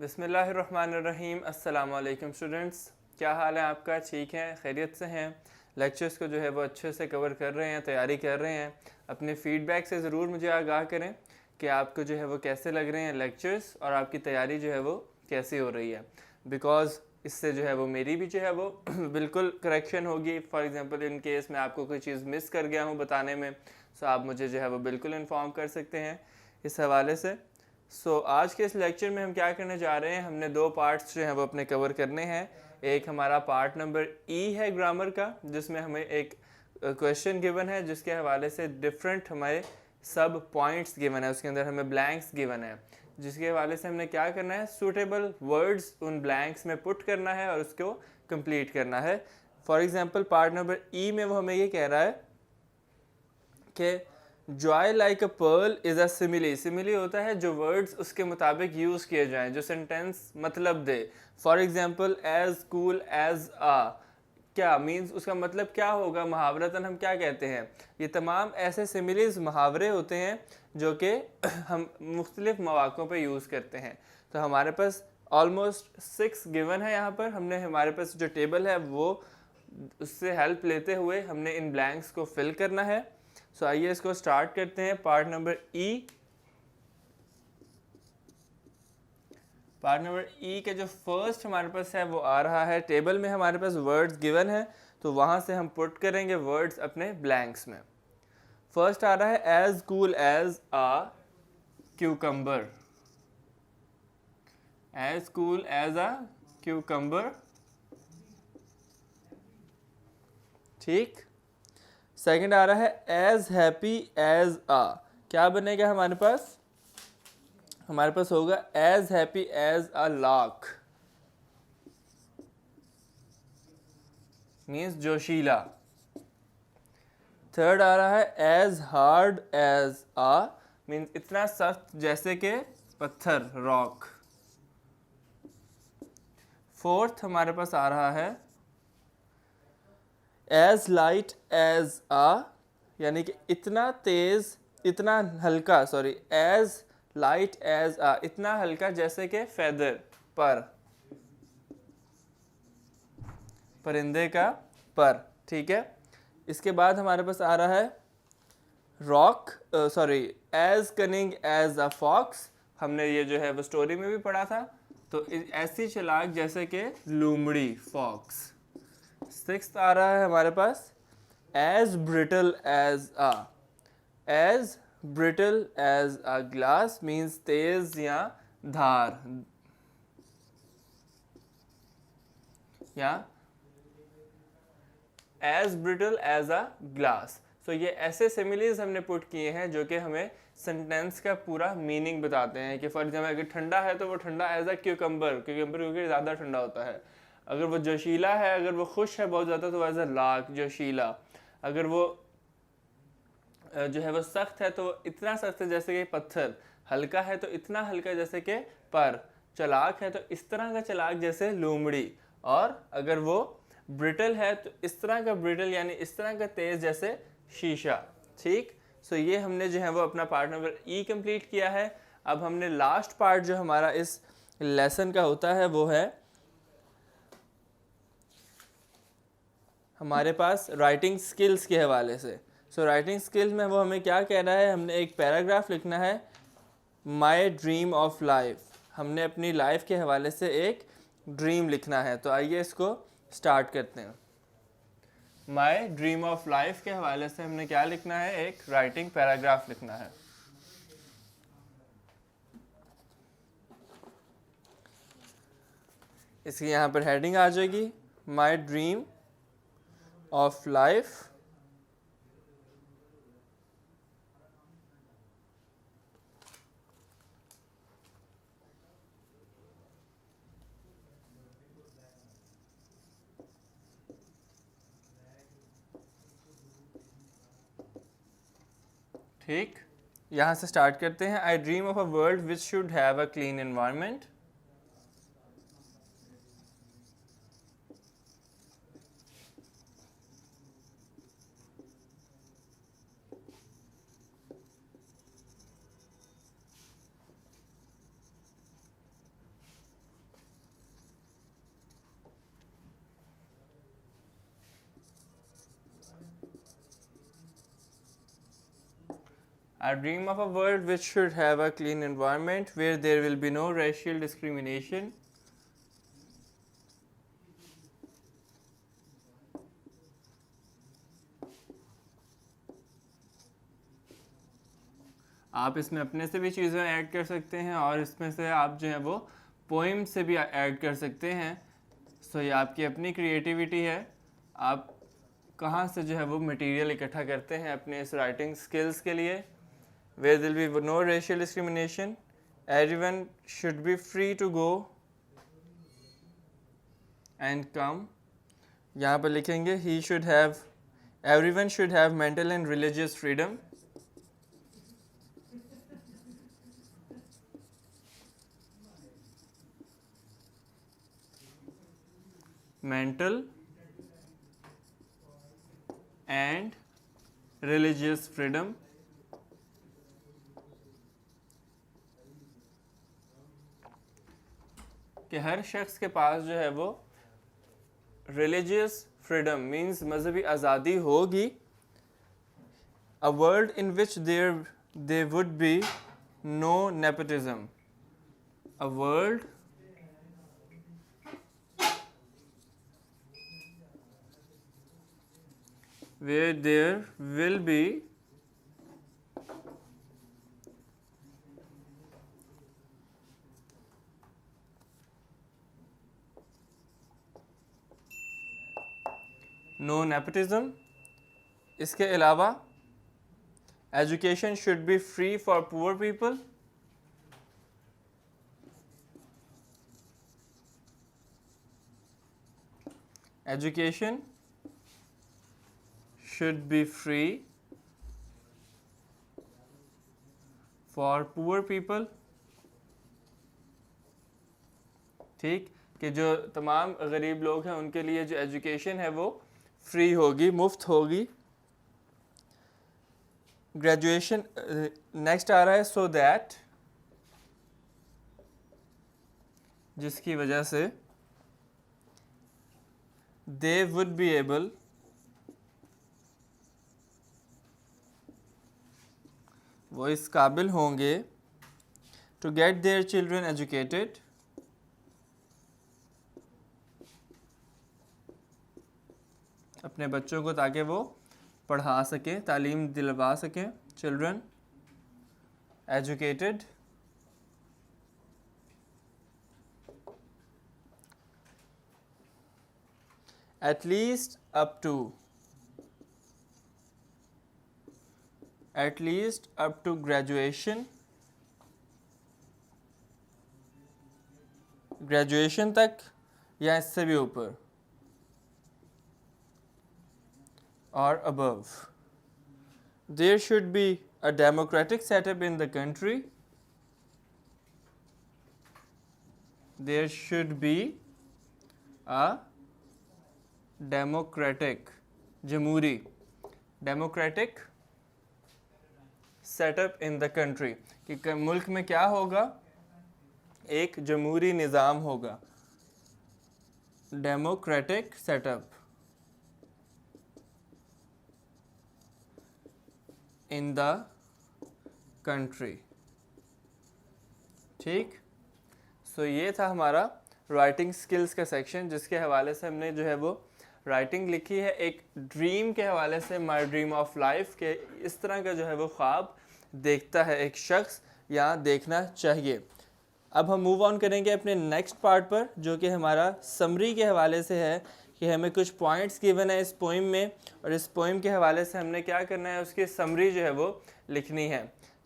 बिस्मिल्लाहिर्रहमानिर्रहीम। अस्सलाम वालेकुम स्टूडेंट्स, क्या हाल है आपका? ठीक है, खैरियत से हैं? लेक्चर्स को जो है वो अच्छे से कवर कर रहे हैं, तैयारी कर रहे हैं। अपने फ़ीडबैक से ज़रूर मुझे आगाह करें कि आपको जो है वो कैसे लग रहे हैं लेक्चर्स, और आपकी तैयारी जो है वो कैसी हो रही है। बिकॉज़ इससे जो है वो मेरी भी जो है वो बिल्कुल करेक्शन होगी। फॉर एग्ज़ाम्पल इन केस मैं आपको कोई चीज़ मिस कर गया हूँ बताने में, सो आप मुझे जो है वो बिल्कुल इन्फॉर्म कर सकते हैं इस हवाले से। आज के इस लेक्चर में हम क्या करने जा रहे हैं, हमने दो पार्ट्स जो हैं वो अपने कवर करने हैं। एक हमारा पार्ट नंबर ई है ग्रामर का, जिसमें हमें एक क्वेश्चन गिवन है जिसके हवाले से डिफरेंट हमारे सब पॉइंट्स गिवन है, उसके अंदर हमें ब्लैंक्स गिवन है, जिसके हवाले से हमने क्या करना है, सूटेबल वर्ड्स उन ब्लैंक्स में पुट करना है और उसको कंप्लीट करना है। For example part number E में वो हमें ये कह रहा है कि joy like a pearl is a simile. Simile होता है जो वर्ड्स उसके मुताबिक यूज़ किए जाएं, जो सेंटेंस मतलब दे। For example as cool as आ, क्या मीन्स, उसका मतलब क्या होगा मुहावरतन हम क्या कहते हैं। ये तमाम ऐसे सिमिलीज मुहावरे होते हैं जो कि हम मुख्तलिफ मौक़ों पे यूज़ करते हैं। तो हमारे पास ऑलमोस्ट 6 गिवन है यहाँ पर। हमने हमारे पास जो टेबल है वो उससे हेल्प लेते हुए हमने इन ब्लैंक्स को फिल करना है। आइए इसको स्टार्ट करते हैं। पार्ट नंबर ई के जो फर्स्ट हमारे पास है वो आ रहा है, टेबल में हमारे पास वर्ड्स गिवन है, तो वहां से हम पुट करेंगे वर्ड्स अपने ब्लैंक्स में। फर्स्ट आ रहा है एज कूल एज आ क्यूकम्बर। एज कूल एज आ क्यूकम्बर, ठीक। सेकंड आ रहा है एज हैप्पी एज आ। क्या बनेगा हमारे पास? हमारे पास होगा as happy as a lark, means जोशीला। थर्ड आ रहा है as hard as a, means इतना सख्त जैसे कि पत्थर, रॉक। फोर्थ हमारे पास आ रहा है एज लाइट एज आ, यानी कि इतना तेज, इतना हल्का, सॉरी, एज लाइट एज आ, इतना हल्का जैसे कि फेदर, पर, परिंदे का पर, ठीक है। इसके बाद हमारे पास आ रहा है rock, sorry, as cunning as a fox. हमने ये जो है वो स्टोरी में भी पढ़ा था। तो ऐसी चालाक जैसे कि लोमड़ी, फॉक्स। सिक्स्थ आ रहा है हमारे पास as brittle as a. As brittle as a glass, means तेज या धार, या as brittle as a glass. So ये ऐसे सिमिलीज हमने पुट किए हैं जो कि हमें सेंटेंस का पूरा मीनिंग बताते हैं। कि फॉर एग्जाम्पल अगर ठंडा है तो वो ठंडा एज अ क्यूकम्बर, क्यूकम्बर क्योंकि ज़्यादा ठंडा होता है। अगर वो जोशीला है, अगर वो खुश है बहुत ज़्यादा, तो एज अ लार्क, जोशीला। अगर वो जो है वो सख्त है तो इतना सख्त है जैसे कि पत्थर। हल्का है तो इतना हल्का जैसे कि पर। चालाक है तो इस तरह का चालाक जैसे लोमड़ी। और अगर वो ब्रिटल है तो इस तरह का ब्रिटल, यानी इस तरह का तेज जैसे शीशा, ठीक। ये हमने जो है वो अपना पार्ट नंबर ई कंप्लीट किया है। अब हमने लास्ट पार्ट जो हमारा इस लेसन का होता है वो है हमारे पास राइटिंग स्किल्स के हवाले से। राइटिंग स्किल्स में वो हमें क्या कह रहा है, हमने एक पैराग्राफ लिखना है, माई ड्रीम ऑफ लाइफ। हमने अपनी लाइफ के हवाले से एक ड्रीम लिखना है। तो आइए इसको स्टार्ट करते हैं। माई ड्रीम ऑफ लाइफ के हवाले से हमने क्या लिखना है, एक राइटिंग पैराग्राफ लिखना है। इसकी यहाँ पर हेडिंग आ जाएगी, माई ड्रीम ऑफ लाइफ ठीक। यहाँ से स्टार्ट करते हैं। आई dream of a world which should have a clean environment. I dream of a world which should have a clean environment where there will be no racial discrimination. आप इसमें अपने से भी चीज़ें ऐड कर सकते हैं और इसमें से आप जो है वो पोइम से भी ऐड कर सकते हैं. सो ये आपकी अपनी क्रिएटिविटी है. आप कहाँ से जो है वो मटेरियल इकट्ठा करते हैं अपने इस राइटिंग स्किल्स के लिए. Where there will be no racial discrimination, everyone should be free to go and come. यहाँ पर लिखेंगे everyone should have mental and religious freedom. Mental and religious freedom. कि हर शख्स के पास जो है वो रिलीजियस फ्रीडम मीन्स मजहबी आज़ादी होगी. A world in which there would be no nepotism. A world where there will be no nepotism. इसके अलावा education should be free for poor people. Education should be free for poor people. ठीक, कि जो तमाम गरीब लोग हैं उनके लिए जो एजुकेशन है वो फ्री होगी, मुफ्त होगी. ग्रेजुएशन नेक्स्ट आ रहा है. सो दैट, जिसकी वजह से दे वुड बी एबल वो इस काबिल होंगे to get their children educated. अपने बच्चों को ताकि वो पढ़ा सकें, तालीम दिलवा सकें. Children educated at least up to graduation तक या इससे भी ऊपर or above. There should be a democratic setup in the country. There should be a jamhuri democratic setup in the country. कि मुल्क में क्या होगा, एक जमहूरी निज़ाम होगा. Democratic setup in the country. ठीक. सो ये था हमारा राइटिंग स्किल्स का सेक्शन, जिसके हवाले से हमने जो है वो राइटिंग लिखी है एक ड्रीम के हवाले से. माई ड्रीम ऑफ लाइफ के इस तरह का जो है वो ख्वाब देखता है एक शख्स, या देखना चाहिए. अब हम मूव ऑन करेंगे अपने नेक्स्ट पार्ट पर, जो कि हमारा समरी के हवाले से है. कि हमें कुछ पॉइंट्स गिवन है इस पोइम में, और इस पोइम के हवाले से हमने क्या करना है, उसकी समरी जो है वो लिखनी है.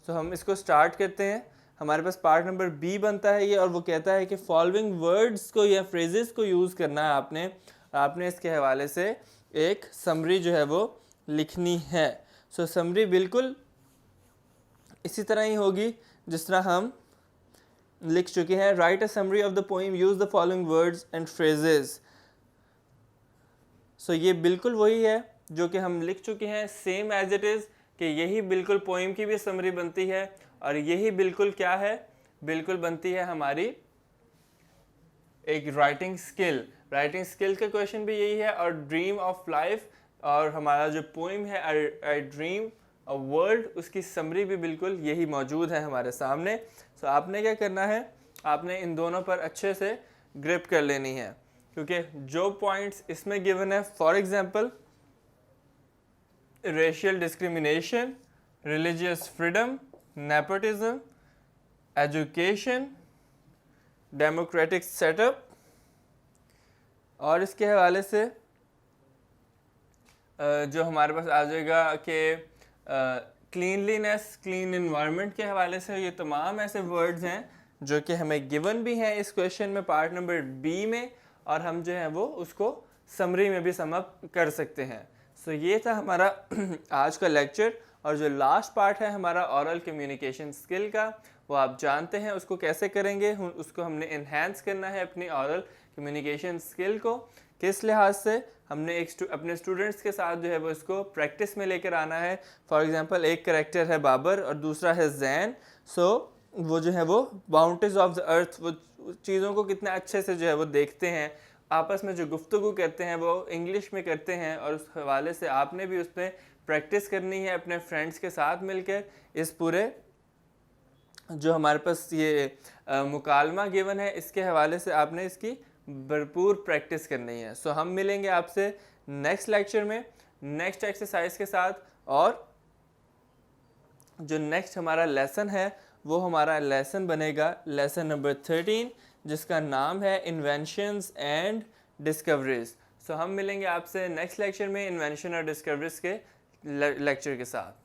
सो हम इसको स्टार्ट करते हैं. हमारे पास पार्ट नंबर बी बनता है ये, और वो कहता है कि फॉलोइंग वर्ड्स को या फ्रेजेस को यूज़ करना है आपने इसके हवाले से एक समरी जो है वो लिखनी है. सो समरी बिल्कुल इसी तरह ही होगी जिस तरह हम लिख चुके हैं. Write a summary of the poem, use the following words and phrases. So ये बिल्कुल वही है जो कि हम लिख चुके हैं, सेम एज इट इज़, कि यही बिल्कुल पोइम की भी समरी बनती है, और यही बिल्कुल क्या है, बिल्कुल बनती है हमारी एक राइटिंग स्किल. राइटिंग स्किल का क्वेश्चन भी यही है, और ड्रीम ऑफ लाइफ, और हमारा जो पोइम है आई ड्रीम और वर्ड उसकी समरी भी बिल्कुल यही मौजूद है हमारे सामने। सो आपने क्या करना है, आपने इन दोनों पर अच्छे से ग्रिप कर लेनी है, क्योंकि जो पॉइंट्स इसमें गिवन है, for example racial discrimination, religious freedom, nepotism, education, democratic setup, और इसके हवाले से जो हमारे पास आ जाएगा कि क्लीनलीनेस, क्लीन इन्वायरमेंट के हवाले से, ये तमाम ऐसे वर्ड्स हैं जो कि हमें गिवन भी हैं इस क्वेश्चन में पार्ट नंबर बी में, और हम जो है वो उसको समरी में भी सम अप कर सकते हैं। सो ये था हमारा आज का लेक्चर, और जो लास्ट पार्ट है हमारा ओरल कम्युनिकेशन स्किल का, वो आप जानते हैं उसको कैसे करेंगे। उसको हमने इन्हेंस करना है अपनी ओरल कम्युनिकेशन स्किल को। किस लिहाज से, हमने अपने स्टूडेंट्स के साथ जो है वो इसको प्रैक्टिस में लेकर आना है। फॉर एग्जांपल एक करैक्टर है बाबर और दूसरा है जैन। सो वो जो है वो बाउंड्रीज ऑफ द अर्थ, वो चीज़ों को कितने अच्छे से जो है वो देखते हैं, आपस में जो गुफ्तगू करते हैं वो इंग्लिश में करते हैं, और उस हवाले से आपने भी उसमें प्रैक्टिस करनी है अपने फ्रेंड्स के साथ मिलकर। इस पूरे जो हमारे पास ये मुकालमा गिवन है, इसके हवाले से आपने इसकी भरपूर प्रैक्टिस करनी है। सो हम मिलेंगे आपसे नेक्स्ट लेक्चर में नेक्स्ट एक्सरसाइज के साथ, और जो नेक्स्ट हमारा लेसन है वो हमारा लेसन बनेगा लेसन नंबर 13, जिसका नाम है इन्वेंशंस एंड डिस्कवरीज। सो हम मिलेंगे आपसे नेक्स्ट लेक्चर में इन्वेंशन और डिस्कवरीज के लेक्चर के साथ।